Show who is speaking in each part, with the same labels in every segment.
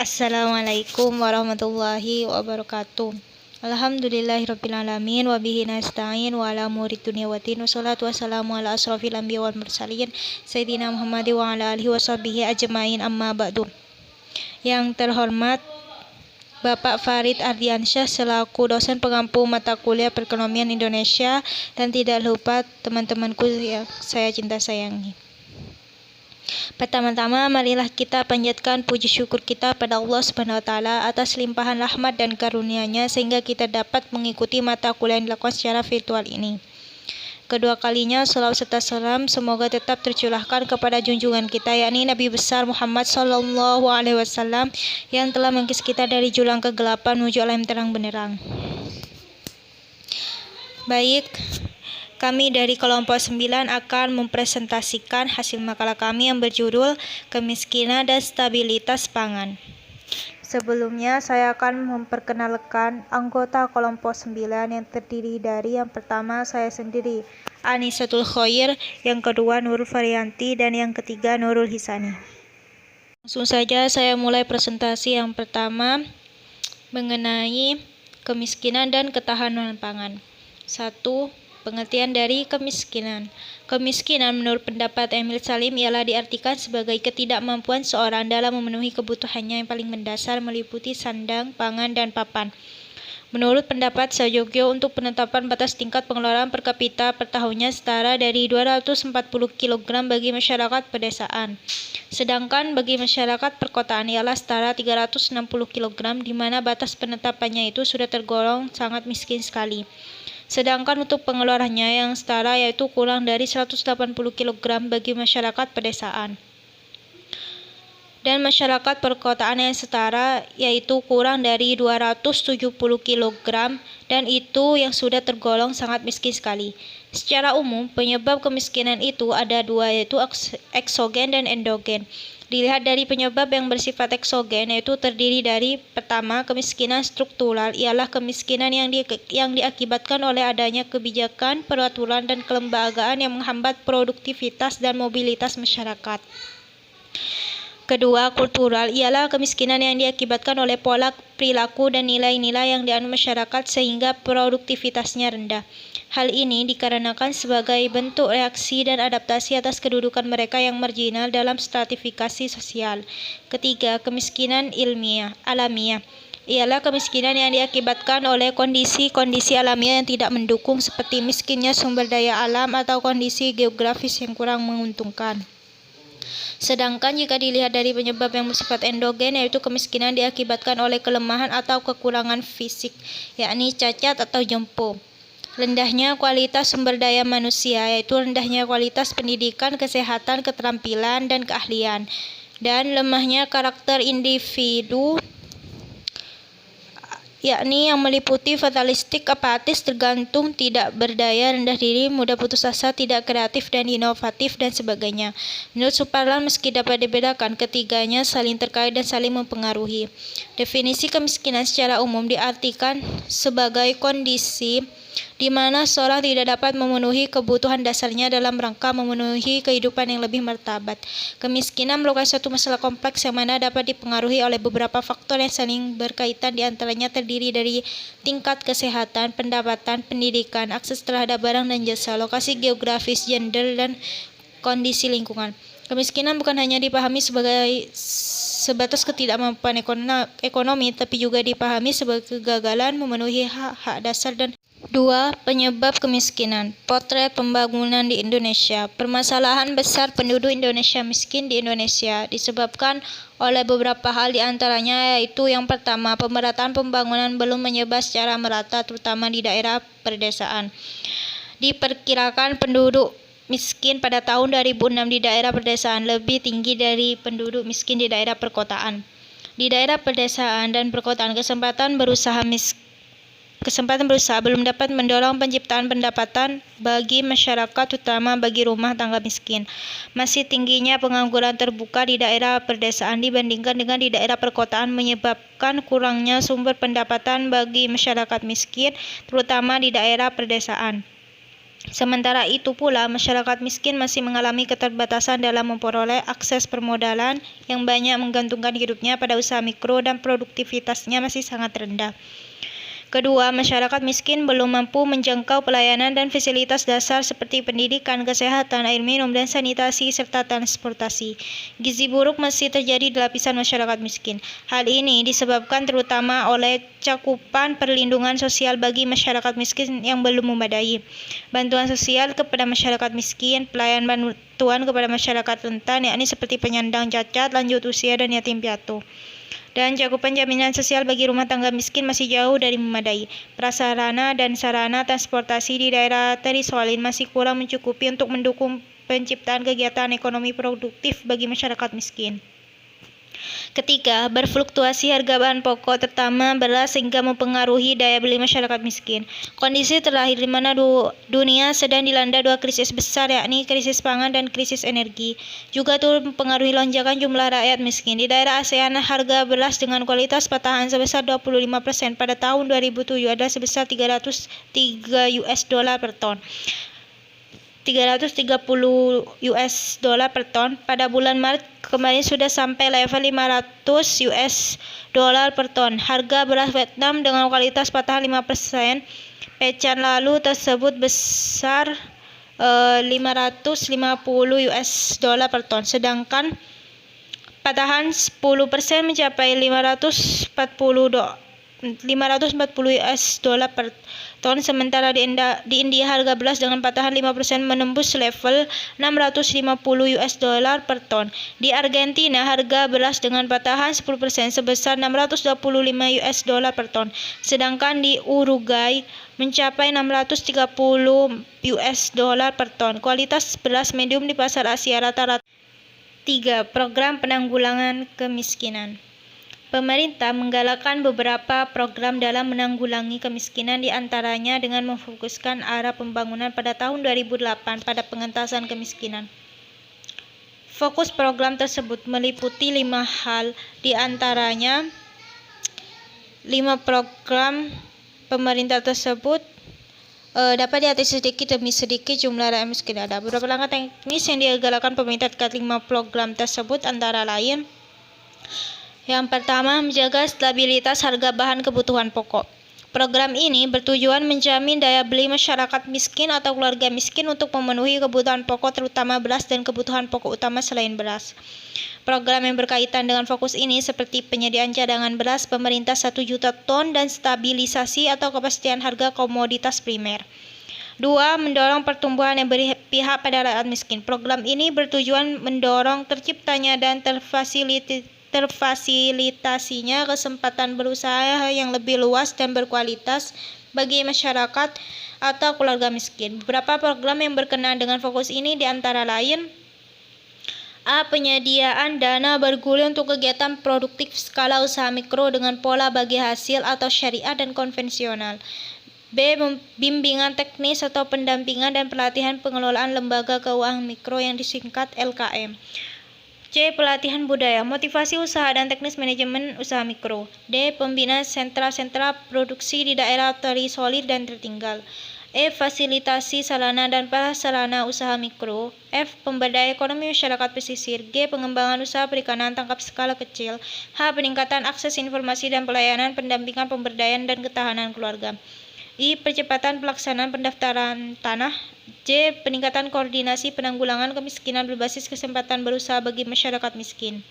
Speaker 1: Assalamualaikum warahmatullahi wabarakatuh. Alhamdulillahirabbil alamin wa bihi nasta'in wa ala umuri dunya waddin wassalatu wassalamu ala asrofil anbiya wal mursalin sayyidina Muhammad wa ala alihi washabbihi ajmain amma ba'du. Yang terhormat Bapak Farid Ardiansyah selaku dosen pengampu mata kuliah perekonomian Indonesia dan tidak lupa teman-temanku yang saya cinta sayangi. Pertama-tama, marilah kita panjatkan puji syukur kita pada Allah Subhanahu wa taala atas limpahan rahmat dan karunia-Nya sehingga kita dapat mengikuti mata kuliah yang dilakukan secara virtual ini. Kedua kalinya, salawat serta salam semoga tetap tercurahkan kepada junjungan kita, yakni Nabi besar Muhammad Sallallahu Alaihi Wasallam yang telah mengikis kita dari jurang kegelapan menuju alam terang benderang. Baik, kami dari kelompok 9 akan mempresentasikan hasil makalah kami yang berjudul Kemiskinan dan Stabilitas Pangan. Sebelumnya, saya akan memperkenalkan anggota kelompok 9 yang terdiri dari yang pertama saya sendiri, Anisatul Khoir, yang kedua Nurul Varianti, dan yang ketiga Nurul Hisani. Langsung saja saya mulai presentasi yang pertama mengenai kemiskinan dan ketahanan pangan. 1. Pengertian dari kemiskinan. Kemiskinan menurut pendapat Emil Salim ialah diartikan sebagai ketidakmampuan seorang dalam memenuhi kebutuhannya yang paling mendasar meliputi sandang, pangan, dan papan. Menurut pendapat Sajogyo, untuk penetapan batas tingkat pengeluaran per kapita per tahunnya setara dari 240 kg bagi masyarakat pedesaan. Sedangkan bagi masyarakat perkotaan ialah setara 360 kg, di mana batas penetapannya itu sudah tergolong sangat miskin sekali. Sedangkan untuk pengeluarannya yang setara yaitu kurang dari 180 kg bagi masyarakat pedesaan. Dan masyarakat perkotaan yang setara yaitu kurang dari 270 kg, dan itu yang sudah tergolong sangat miskin sekali. Secara umum, penyebab kemiskinan itu ada dua, yaitu eksogen dan endogen. Dilihat dari penyebab yang bersifat eksogen, yaitu terdiri dari pertama, kemiskinan struktural ialah kemiskinan yang diakibatkan oleh adanya kebijakan, peraturan, dan kelembagaan yang menghambat produktivitas dan mobilitas masyarakat. Kedua, kultural ialah kemiskinan yang diakibatkan oleh pola perilaku dan nilai-nilai yang dianut masyarakat sehingga produktivitasnya rendah. Hal ini dikarenakan sebagai bentuk reaksi dan adaptasi atas kedudukan mereka yang marginal dalam stratifikasi sosial. Ketiga, kemiskinan alamiah ialah kemiskinan yang diakibatkan oleh kondisi-kondisi alamiah yang tidak mendukung seperti miskinnya sumber daya alam atau kondisi geografis yang kurang menguntungkan. Sedangkan jika dilihat dari penyebab yang bersifat endogen, yaitu kemiskinan diakibatkan oleh kelemahan atau kekurangan fisik, yakni cacat atau jompo. Rendahnya kualitas sumber daya manusia, yaitu rendahnya kualitas pendidikan, kesehatan, keterampilan, dan keahlian. Dan lemahnya karakter individu, yakni yang meliputi fatalistik, apatis, tergantung, tidak berdaya, rendah diri, mudah putus asa, tidak kreatif dan inovatif, dan sebagainya. Menurut Suparlan, meski dapat dibedakan, ketiganya saling terkait dan saling mempengaruhi. Definisi kemiskinan secara umum diartikan sebagai kondisi di mana seorang tidak dapat memenuhi kebutuhan dasarnya dalam rangka memenuhi kehidupan yang lebih martabat. Kemiskinan merupakan suatu masalah kompleks yang mana dapat dipengaruhi oleh beberapa faktor yang saling berkaitan, di antaranya terdiri dari tingkat kesehatan, pendapatan, pendidikan, akses terhadap barang dan jasa, lokasi geografis, gender, dan kondisi lingkungan. Kemiskinan bukan hanya dipahami sebatas ketidakmampuan ekonomi, tapi juga dipahami sebagai kegagalan memenuhi hak-hak dasar. Dan 2. Penyebab kemiskinan. Potret pembangunan di Indonesia. Permasalahan besar penduduk Indonesia miskin di Indonesia disebabkan oleh beberapa hal, di antaranya yaitu yang pertama, pemerataan pembangunan belum menyebar secara merata terutama di daerah pedesaan. Diperkirakan penduduk miskin pada tahun 2006 di daerah pedesaan lebih tinggi dari penduduk miskin di daerah perkotaan. Di daerah pedesaan dan perkotaan, kesempatan berusaha belum dapat mendorong penciptaan pendapatan bagi masyarakat, terutama bagi rumah tangga miskin. Masih tingginya pengangguran terbuka di daerah pedesaan dibandingkan dengan di daerah perkotaan menyebabkan kurangnya sumber pendapatan bagi masyarakat miskin, terutama di daerah pedesaan. Sementara itu pula, masyarakat miskin masih mengalami keterbatasan dalam memperoleh akses permodalan yang banyak menggantungkan hidupnya pada usaha mikro dan produktivitasnya masih sangat rendah. Kedua, masyarakat miskin belum mampu menjangkau pelayanan dan fasilitas dasar seperti pendidikan, kesehatan, air minum, dan sanitasi, serta transportasi. Gizi buruk masih terjadi di lapisan masyarakat miskin. Hal ini disebabkan terutama oleh cakupan perlindungan sosial bagi masyarakat miskin yang belum memadai, bantuan sosial kepada masyarakat miskin, pelayanan bantuan kepada masyarakat rentan, yakni seperti penyandang cacat, lanjut usia, dan yatim piatu. Dan cakupan jaminan sosial bagi rumah tangga miskin masih jauh dari memadai. Prasarana dan sarana transportasi di daerah terisolir masih kurang mencukupi untuk mendukung penciptaan kegiatan ekonomi produktif bagi masyarakat miskin. Ketiga, berfluktuasi harga bahan pokok terutama beras sehingga mempengaruhi daya beli masyarakat miskin. Kondisi terakhir di mana dunia sedang dilanda dua krisis besar, yakni krisis pangan dan krisis energi, juga turut mempengaruhi lonjakan jumlah rakyat miskin. Di daerah ASEAN, harga beras dengan kualitas patahan sebesar 25% pada tahun 2007 adalah sebesar 303 US dollar per ton. 330 US dollar per ton. Pada bulan Maret kemarin sudah sampai level 500 US dollar per ton. Harga beras Vietnam dengan kualitas patahan 5% pekan lalu tersebut besar 550 US dollar per ton, sedangkan patahan 10% mencapai 540 US dollar per ton. Sementara di India harga beras dengan patahan 5% menembus level 650 US dollar per ton. Di Argentina harga beras dengan patahan 10% sebesar 625 US dollar per ton. Sedangkan di Uruguay mencapai 630 US dollar per ton. Kualitas beras medium di pasar Asia rata-rata. 3. Program penanggulangan kemiskinan. Pemerintah menggalakkan beberapa program dalam menanggulangi kemiskinan, di antaranya dengan memfokuskan arah pembangunan pada tahun 2008 pada pengentasan kemiskinan. Fokus program tersebut meliputi 5 hal, di antaranya 5 program pemerintah tersebut dapat diatur sedikit demi sedikit jumlah rakyat miskin ada. Beberapa langkah teknis yang digalakkan pemerintah terkait 5 program tersebut antara lain: yang pertama, menjaga stabilitas harga bahan kebutuhan pokok. Program ini bertujuan menjamin daya beli masyarakat miskin atau keluarga miskin untuk memenuhi kebutuhan pokok terutama beras dan kebutuhan pokok utama selain beras. Program yang berkaitan dengan fokus ini seperti penyediaan cadangan beras pemerintah 1 juta ton dan stabilisasi atau kepastian harga komoditas primer. 2. Mendorong pertumbuhan yang berpihak pada rakyat miskin. Program ini bertujuan mendorong terciptanya dan terfasilitasinya kesempatan berusaha yang lebih luas dan berkualitas bagi masyarakat atau keluarga miskin. Beberapa program yang berkenaan dengan fokus ini di antara lain: A. Penyediaan dana bergulir untuk kegiatan produktif skala usaha mikro dengan pola bagi hasil atau syariah dan konvensional. B. Bimbingan teknis atau pendampingan dan pelatihan pengelolaan lembaga keuangan mikro yang disingkat LKM. C. Pelatihan budaya, motivasi usaha dan teknis manajemen usaha mikro. D. Pembinaan sentra-sentra produksi di daerah terisolir dan tertinggal. E. Fasilitasi sarana dan prasarana usaha mikro. F. Pemberdayaan ekonomi masyarakat pesisir. G. Pengembangan usaha perikanan tangkap skala kecil. H. Peningkatan akses informasi dan pelayanan pendampingan pemberdayaan dan ketahanan keluarga. I. Percepatan pelaksanaan pendaftaran tanah. J. Peningkatan koordinasi penanggulangan kemiskinan berbasis kesempatan berusaha bagi masyarakat miskin.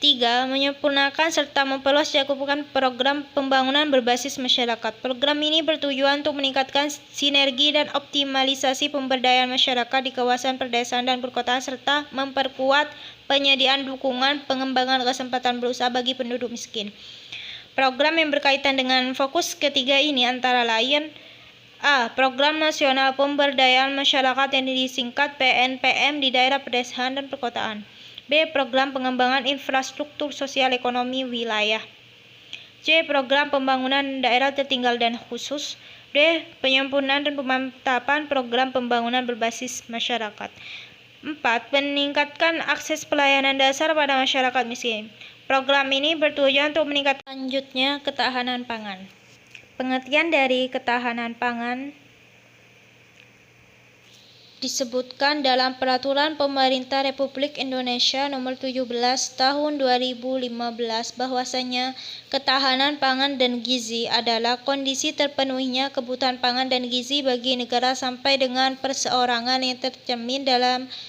Speaker 1: 3. Menyempurnakan serta memperluas cakupan program pembangunan berbasis masyarakat. Program ini bertujuan untuk meningkatkan sinergi dan optimalisasi pemberdayaan masyarakat di kawasan perdesaan dan perkotaan serta memperkuat penyediaan dukungan pengembangan kesempatan berusaha bagi penduduk miskin. Program yang berkaitan dengan fokus ketiga ini antara lain: A. Program Nasional Pemberdayaan Masyarakat yang disingkat PNPM di daerah pedesaan dan perkotaan. B. Program Pengembangan Infrastruktur Sosial Ekonomi Wilayah. C. Program Pembangunan Daerah Tertinggal dan Khusus. D. Penyempurnaan dan pemantapan program pembangunan berbasis masyarakat. 4. Meningkatkan akses pelayanan dasar pada masyarakat miskin. Program ini bertujuan untuk meningkatkan lanjutnya ketahanan pangan. Pengertian dari ketahanan pangan disebutkan dalam Peraturan Pemerintah Republik Indonesia Nomor 17 Tahun 2015 bahwasanya ketahanan pangan dan gizi adalah kondisi terpenuhinya kebutuhan pangan dan gizi bagi negara sampai dengan perseorangan yang tercermin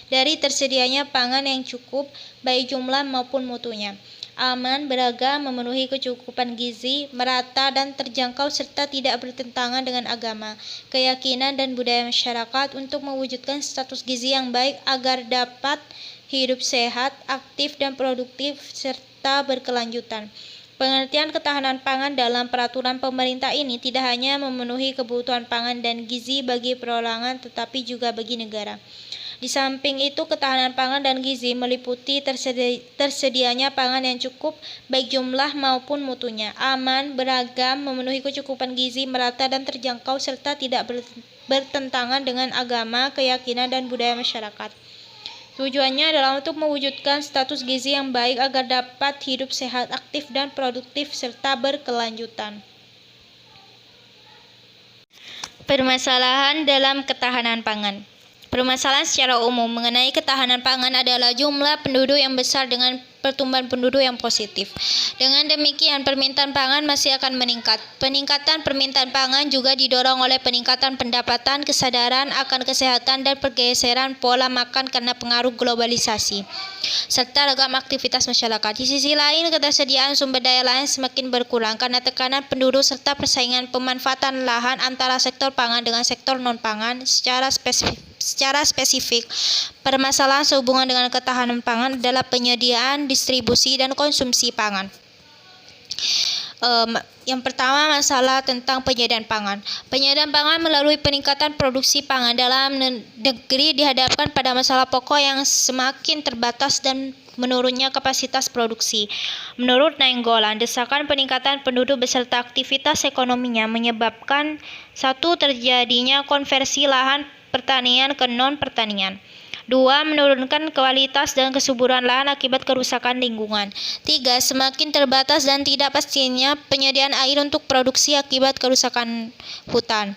Speaker 1: dari tersedianya pangan yang cukup baik jumlah maupun mutunya, aman, beragam, memenuhi kecukupan gizi, merata dan terjangkau serta tidak bertentangan dengan agama, keyakinan dan budaya masyarakat untuk mewujudkan status gizi yang baik agar dapat hidup sehat, aktif dan produktif serta berkelanjutan. Pengertian ketahanan pangan dalam peraturan pemerintah ini tidak hanya memenuhi kebutuhan pangan dan gizi bagi perorangan tetapi juga bagi negara. Di samping itu, ketahanan pangan dan gizi meliputi tersedianya pangan yang cukup, baik jumlah maupun mutunya, aman, beragam, memenuhi kecukupan gizi, merata dan terjangkau, serta tidak bertentangan dengan agama, keyakinan, dan budaya masyarakat. Tujuannya adalah untuk mewujudkan status gizi yang baik agar dapat hidup sehat, aktif, dan produktif, serta berkelanjutan. Permasalahan dalam ketahanan pangan. Permasalahan secara umum mengenai ketahanan pangan adalah jumlah penduduk yang besar dengan pertumbuhan penduduk yang positif. Dengan demikian, permintaan pangan masih akan meningkat. Peningkatan permintaan pangan juga didorong oleh peningkatan pendapatan, kesadaran akan kesehatan, dan pergeseran pola makan karena pengaruh globalisasi, serta ragam aktivitas masyarakat. Di sisi lain, ketersediaan sumber daya lain semakin berkurang karena tekanan penduduk serta persaingan pemanfaatan lahan antara sektor pangan dengan sektor non-pangan. Secara spesifik, permasalahan sehubungan dengan ketahanan pangan adalah penyediaan, distribusi, dan konsumsi pangan. Yang pertama, masalah tentang penyediaan pangan. Penyediaan pangan melalui peningkatan produksi pangan dalam negeri dihadapkan pada masalah pokok yang semakin terbatas dan menurunnya kapasitas produksi. Menurut Nainggolan, desakan peningkatan penduduk beserta aktivitas ekonominya menyebabkan satu, terjadinya konversi lahan pertanian ke non-pertanian. 2. Menurunkan kualitas dan kesuburan lahan akibat kerusakan lingkungan. 3. Semakin terbatas dan tidak pastinya penyediaan air untuk produksi akibat kerusakan hutan.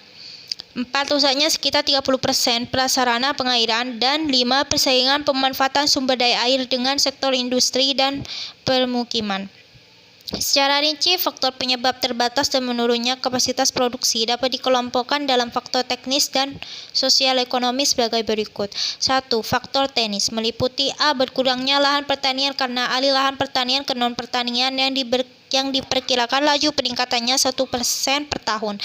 Speaker 1: 4. Rusaknya sekitar 30% prasarana pengairan. Dan 5. Persaingan pemanfaatan sumber daya air dengan sektor industri dan permukiman. Secara rinci, faktor penyebab terbatas dan menurunnya kapasitas produksi dapat dikelompokkan dalam faktor teknis dan sosial ekonomi sebagai berikut. 1. Faktor teknis meliputi A. Berkurangnya lahan pertanian karena alih lahan pertanian ke non-pertanian yang diperkirakan laju peningkatannya 1% per tahun.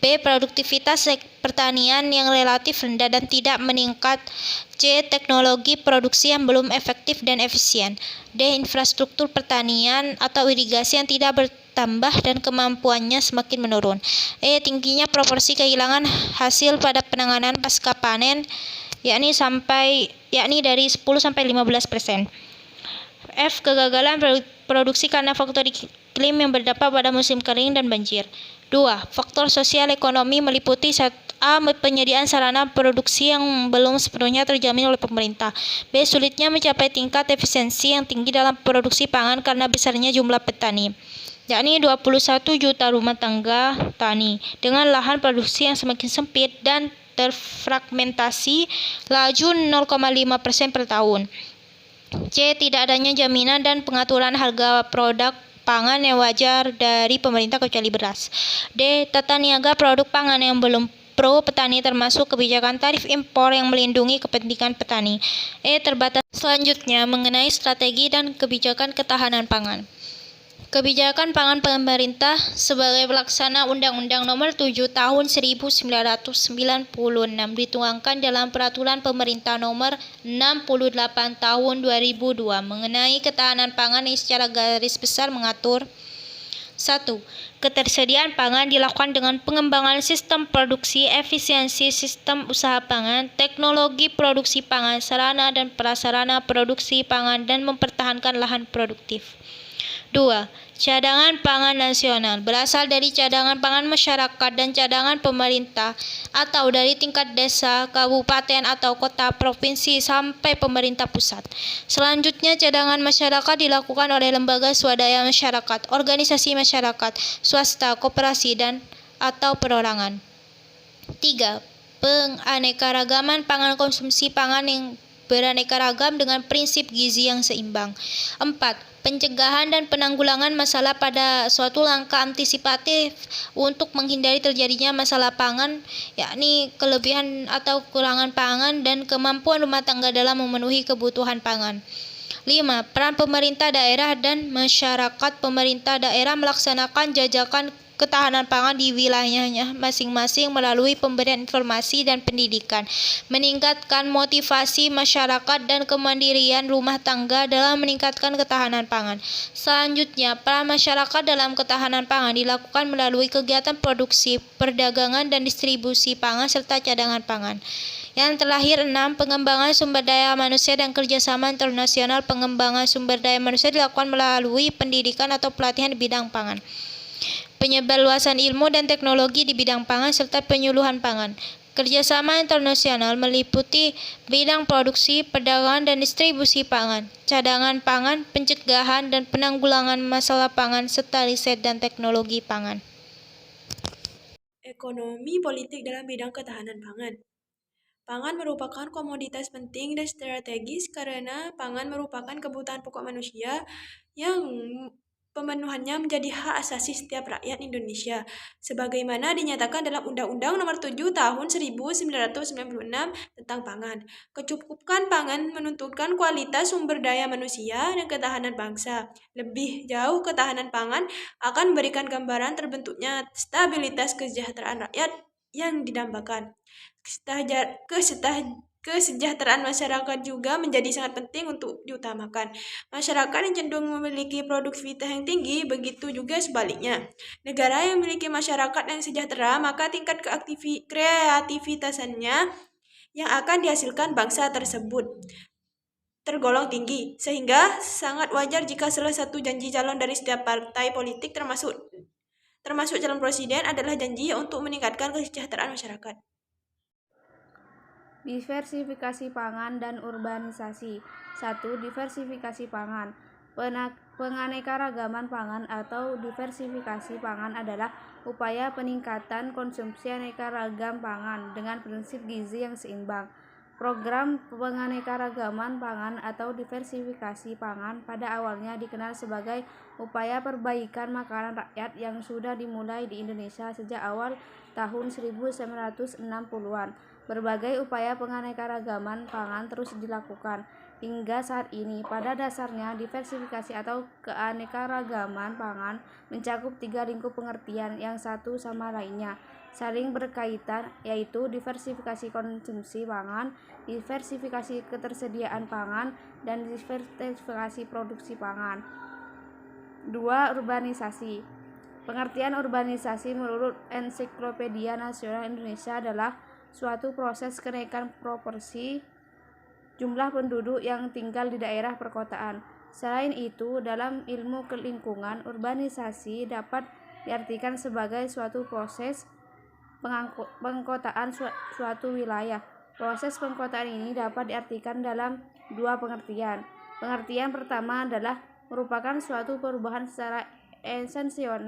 Speaker 1: B. Produktivitas pertanian yang relatif rendah dan tidak meningkat. C. Teknologi produksi yang belum efektif dan efisien. D. Infrastruktur pertanian atau irigasi yang tidak bertambah dan kemampuannya semakin menurun. E. Tingginya proporsi kehilangan hasil pada penanganan pasca panen, yakni dari 10-15%. F. Kegagalan produksi karena faktor iklim yang berdampak pada musim kering dan banjir. 2. Faktor sosial ekonomi meliputi A. Penyediaan sarana produksi yang belum sepenuhnya terjamin oleh pemerintah. B. Sulitnya mencapai tingkat efisiensi yang tinggi dalam produksi pangan karena besarnya jumlah petani, yakni 21 juta rumah tangga tani dengan lahan produksi yang semakin sempit dan terfragmentasi, laju 0,5% per tahun. C. Tidak adanya jaminan dan pengaturan harga produk pangan yang wajar dari pemerintah kecuali beras. D. Tata niaga produk pangan yang belum pro petani termasuk kebijakan tarif impor yang melindungi kepentingan petani. E. Terbatas. Selanjutnya mengenai strategi dan kebijakan ketahanan pangan. Kebijakan pangan pemerintah sebagai pelaksana Undang-Undang Nomor 7 Tahun 1996 dituangkan dalam Peraturan Pemerintah Nomor 68 Tahun 2002 mengenai ketahanan pangan yang secara garis besar mengatur 1. Ketersediaan pangan dilakukan dengan pengembangan sistem produksi, efisiensi sistem usaha pangan, teknologi produksi pangan, sarana dan prasarana produksi pangan, dan mempertahankan lahan produktif. 2. Cadangan pangan nasional berasal dari cadangan pangan masyarakat dan cadangan pemerintah atau dari tingkat desa, kabupaten atau kota, provinsi sampai pemerintah pusat. Selanjutnya, cadangan masyarakat dilakukan oleh lembaga swadaya masyarakat, organisasi masyarakat, swasta, koperasi dan atau perorangan. 3. Penganekaragaman pangan, konsumsi pangan yang beraneka ragam dengan prinsip gizi yang seimbang. 4. Pencegahan dan penanggulangan masalah pada suatu langkah antisipatif untuk menghindari terjadinya masalah pangan, yakni kelebihan atau kekurangan pangan dan kemampuan rumah tangga dalam memenuhi kebutuhan pangan. 5. Peran pemerintah daerah dan masyarakat. Pemerintah daerah melaksanakan jajakan ketahanan pangan di wilayahnya masing-masing melalui pemberian informasi dan pendidikan, meningkatkan motivasi masyarakat dan kemandirian rumah tangga dalam meningkatkan ketahanan pangan. Selanjutnya, peran masyarakat dalam ketahanan pangan dilakukan melalui kegiatan produksi, perdagangan, dan distribusi pangan serta cadangan pangan. Yang terakhir, 6. Pengembangan sumber daya manusia dan kerjasama internasional. Pengembangan sumber daya manusia dilakukan melalui pendidikan atau pelatihan di bidang pangan, penyebarluasan ilmu dan teknologi di bidang pangan, serta penyuluhan pangan. Kerjasama internasional meliputi bidang produksi, perdagangan, dan distribusi pangan, cadangan pangan, pencegahan dan penanggulangan masalah pangan, serta riset dan teknologi pangan.
Speaker 2: Ekonomi politik dalam bidang ketahanan pangan. Pangan merupakan komoditas penting dan strategis karena pangan merupakan kebutuhan pokok manusia yang pemenuhannya menjadi hak asasi setiap rakyat Indonesia, sebagaimana dinyatakan dalam Undang-Undang Nomor 7 Tahun 1996 tentang Pangan. Kecukupan pangan menuntutkan kualitas sumber daya manusia dan ketahanan bangsa. Lebih jauh, ketahanan pangan akan memberikan gambaran terbentuknya stabilitas kesejahteraan rakyat yang didambakan. Kesejahteraan masyarakat juga menjadi sangat penting untuk diutamakan. Masyarakat yang cenderung memiliki produktivitas yang tinggi, begitu juga sebaliknya. Negara yang memiliki masyarakat yang sejahtera, maka tingkat kreativitasannya yang akan dihasilkan bangsa tersebut tergolong tinggi, sehingga sangat wajar jika salah satu janji calon dari setiap partai politik termasuk calon presiden adalah janji untuk meningkatkan kesejahteraan masyarakat.
Speaker 3: Diversifikasi pangan dan urbanisasi. 1. Diversifikasi pangan. Penganekaragaman pangan atau diversifikasi pangan adalah upaya peningkatan konsumsi aneka ragam pangan dengan prinsip gizi yang seimbang. Program penganekaragaman pangan atau diversifikasi pangan pada awalnya dikenal sebagai upaya perbaikan makanan rakyat yang sudah dimulai di Indonesia sejak awal tahun 1960-an. Berbagai upaya penganekaragaman pangan terus dilakukan hingga saat ini. Pada dasarnya, diversifikasi atau keanekaragaman pangan mencakup 3 lingkup pengertian yang satu sama lainnya saling berkaitan, yaitu diversifikasi konsumsi pangan, diversifikasi ketersediaan pangan, dan diversifikasi produksi pangan. 2. Urbanisasi. Pengertian urbanisasi menurut Ensiklopedia Nasional Indonesia adalah suatu proses kenaikan proporsi jumlah penduduk yang tinggal di daerah perkotaan. Selain itu, dalam ilmu lingkungan, urbanisasi dapat diartikan sebagai suatu proses pengkotaan suatu wilayah. Proses pengkotaan ini dapat diartikan dalam 2 pengertian. Pengertian pertama adalah merupakan suatu perubahan secara esensial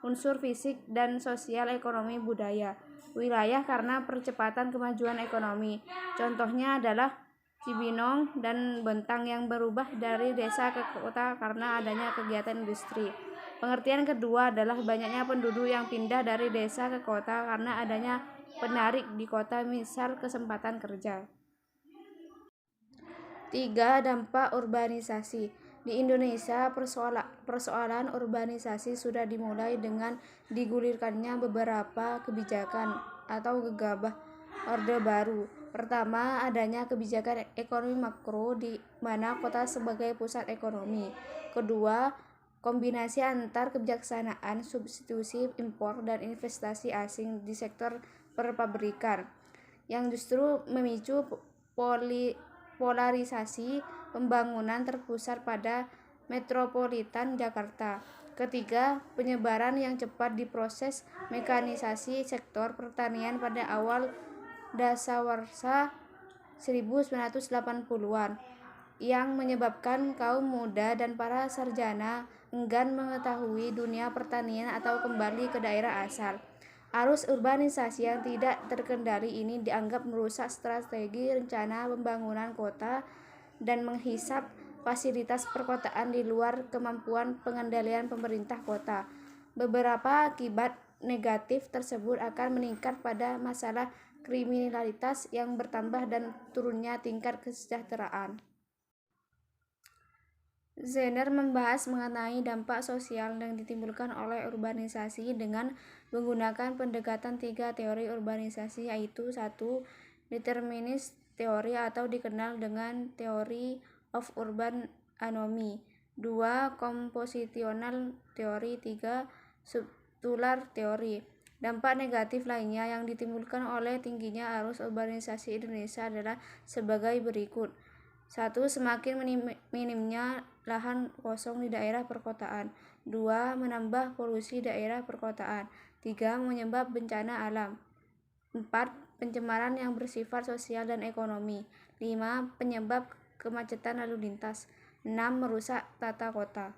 Speaker 3: unsur fisik dan sosial, ekonomi, budaya wilayah karena percepatan kemajuan ekonomi. Contohnya adalah Cibinong dan Bentang yang berubah dari desa ke kota karena adanya kegiatan industri. Pengertian kedua adalah banyaknya penduduk yang pindah dari desa ke kota karena adanya penarik di kota, misal kesempatan kerja. 3. Dampak urbanisasi. Di Indonesia, persoalan urbanisasi sudah dimulai dengan digulirkannya beberapa kebijakan atau gegabah Orde Baru. Pertama, adanya kebijakan ekonomi makro di mana kota sebagai pusat ekonomi. Kedua, kombinasi antar kebijaksanaan substitusi impor dan investasi asing di sektor perpabrikan yang justru memicu polarisasi pembangunan terpusat pada metropolitan Jakarta. Ketiga, penyebaran yang cepat di proses mekanisasi sektor pertanian pada awal dasawarsa 1980-an yang menyebabkan kaum muda dan para sarjana enggan mengetahui dunia pertanian atau kembali ke daerah asal. Arus urbanisasi yang tidak terkendali ini dianggap merusak strategi rencana pembangunan kota dan menghisap fasilitas perkotaan di luar kemampuan pengendalian pemerintah kota. Beberapa akibat negatif tersebut akan meningkat pada masalah kriminalitas yang bertambah dan turunnya tingkat kesejahteraan. Zener membahas mengenai dampak sosial yang ditimbulkan oleh urbanisasi dengan menggunakan pendekatan 3 teori urbanisasi, yaitu 1. Determinis teori atau dikenal dengan teori of urban anomy, 2. Komposisional teori, 3. Subtular teori. Dampak negatif lainnya yang ditimbulkan oleh tingginya arus urbanisasi Indonesia adalah sebagai berikut. 1. Semakin minimnya lahan kosong di daerah perkotaan. 2. Menambah polusi daerah perkotaan. 3. Menyebab bencana alam. 4. Pencemaran yang bersifat sosial dan ekonomi. 5. Penyebab kemacetan lalu lintas. 6. Merusak tata kota.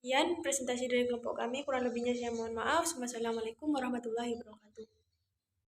Speaker 2: Sekian presentasi dari kelompok kami, kurang lebihnya saya mohon maaf. Wassalamualaikum warahmatullahi wabarakatuh.